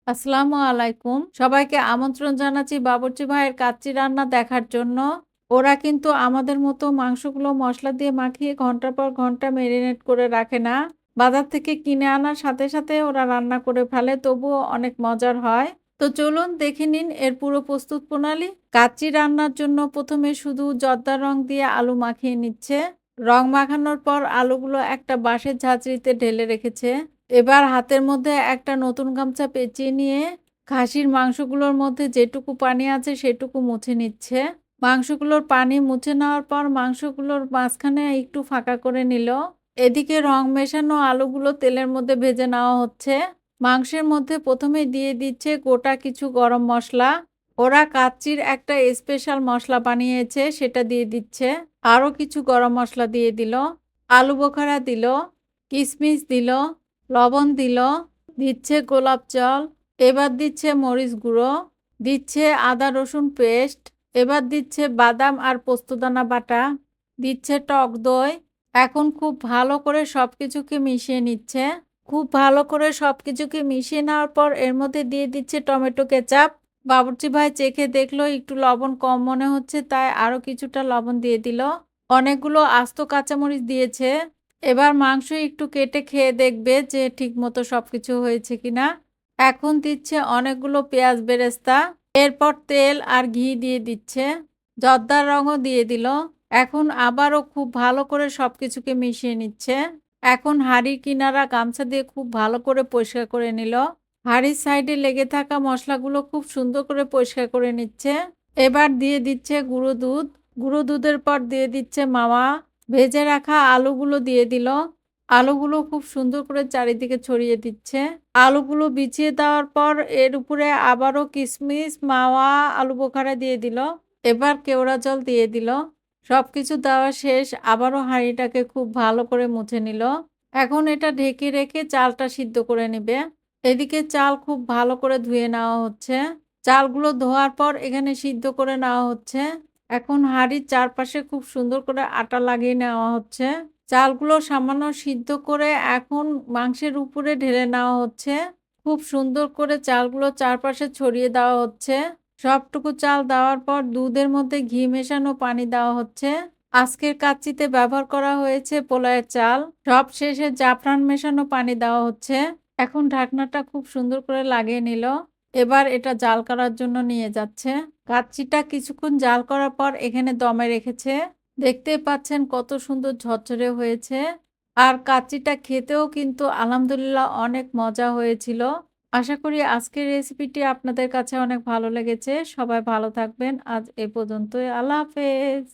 আসসালামু আলাইকুম। সবাইকে আমন্ত্রণ জানাচ্ছি বাবুর্চি ভাইয়ের কাচ্চি রান্না দেখার জন্য। ওরা কিন্তু আমাদের মতো মাংসগুলো মসলা দিয়ে মাখিয়ে ঘন্টার পর ঘন্টা মেরিনেট করে রাখে না। বাজার থেকে কিনে আনার সাথে, সাথে ওরা রান্না করে ফেলে, তবুও অনেক মজার হয়। তো চলুন দেখে নিন এর পুরো প্রস্তুত প্রণালী। কাচ্চি রান্নার জন্য ১ম এ শুধু জর্দা রং দিয়ে আলু মাখিয়ে নিচ্ছে। রং মাখানোর পর আলুগুলো একটা বাঁশের ঝাঁঝরিতে ঢেলে রেখেছে। এবার হাতের মধ্যে একটা নতুন গামছা পেঁচিয়ে নিয়ে খাসির মাংসগুলোর মধ্যে যেটুকু পানি আছে সেটুকু মুছে নিচ্ছে। মাংসগুলোর পানি মুছে নেওয়ার পর মাংসগুলোর মাঝখানে একটু ফাঁকা করে নিল। এদিকে রং মেশানো আলুগুলো তেলের মধ্যে ভেজে নেওয়া হচ্ছে। মাংসের মধ্যে প্রথমে দিয়ে দিচ্ছে গোটা কিছু গরম মশলা। ওরা কাচ্চির একটা স্পেশাল মশলা বানিয়েছে, সেটা দিয়ে দিচ্ছে। আরও কিছু গরম মশলা দিয়ে দিল। আলু বোখারা দিল। কিশমিশ দিল। লবণ দিল। দিচ্ছে গোলাপ জল। এবার দিচ্ছে মরিচ গুঁড়ো। দিচ্ছে আদা রসুন পেস্ট। এবার দিচ্ছে বাদাম আর পোস্তদানা বাটা। দিচ্ছে টক দই। এখন খুব ভালো করে সবকিছুকে মিশিয়ে নিচ্ছে। খুব ভালো করে সবকিছুকে মিশিয়ে নেওয়ার পর এর মধ্যে দিয়ে দিচ্ছে টমেটো কেচাপ। বাবুর্চি ভাই চেখে দেখলো একটু লবণ কম মনে হচ্ছে, তাই আরো কিছুটা লবণ দিয়ে দিল। অনেকগুলো আস্ত কাঁচামরিচ দিয়েছে। এবার মাংস একটু কেটে খেয়ে দেখবে যে ঠিকমতো সবকিছু হয়েছে কিনা। এখন দিচ্ছে অনেকগুলো পেঁয়াজ বেরেস্তা। এরপর তেল আর ঘি দিয়ে দিচ্ছে। জর্দার রঙও দিয়ে দিল। এখন আবারও খুব ভালো করে সবকিছুকে মিশিয়ে নিচ্ছে। এখন হাঁড়ির কিনারা গামছা দিয়ে খুব ভালো করে পরিষ্কার করে নিল। হাঁড়ির সাইডে লেগে থাকা মশলাগুলো খুব সুন্দর করে পরিষ্কার করে নিচ্ছে। এবার দিয়ে দিচ্ছে গুঁড়ো দুধ। গুঁড়ো দুধের পর দিয়ে দিচ্ছে মাওয়া। ভেজে রাখা আলুগুলো দিয়ে দিল। আলুগুলো খুব সুন্দর করে চারিদিকে ছড়িয়ে দিচ্ছে। আলুগুলো বিছিয়ে দেওয়ার পর এর উপরে আবারও কিশমিশ, মাওয়া, আলু বোখারা দিয়ে দিল। এবার কেওড়া জল দিয়ে দিল। সবকিছু দেওয়া শেষ। আবারও হাঁড়িটাকে খুব ভালো করে মুছে নিল। এখন এটা ঢেকে রেখে চালটা সিদ্ধ করে নেবে। এদিকে চাল খুব ভালো করে ধুয়ে নেওয়া হচ্ছে। চালগুলো ধোয়ার পর এখানে সিদ্ধ করে নেওয়া হচ্ছে। এখন হাঁড়ির চারপাশে খুব সুন্দর করে আটা লাগিয়ে নেওয়া হচ্ছে। চালগুলো সামান্য সিদ্ধ করে এখন মাংসের উপরে ঢেলে নেওয়া হচ্ছে। খুব সুন্দর করে চালগুলো চারপাশে ছড়িয়ে দেওয়া হচ্ছে। সবটুকু চাল দেওয়ার পর দুধের মধ্যে ঘি মেশানো পানি দেওয়া হচ্ছে। আজকের কাচ্চিতে ব্যবহার করা হয়েছে পোলাওয়ের চাল। সব শেষে জাফরান মেশানো পানি দেওয়া হচ্ছে। এখন ঢাকনাটা খুব সুন্দর করে লাগিয়ে নিল। এবার এটা জাল করার জন্য নিয়ে যাচ্ছে। কাচ্চিটা কিছুক্ষণ জাল করার পর এখানে দমে রেখেছে। দেখতেই পাচ্ছেন কত সুন্দর ঝরঝরে হয়েছে। আর কাচ্চিটা খেতেও কিন্তু আলহামদুলিল্লাহ অনেক মজা হয়েছিল। আশা করি আজকের রেসিপিটি আপনাদের কাছে অনেক ভালো লেগেছে। সবাই ভালো থাকবেন। আজ এ পর্যন্তই। আল্লাহ হাফেজ।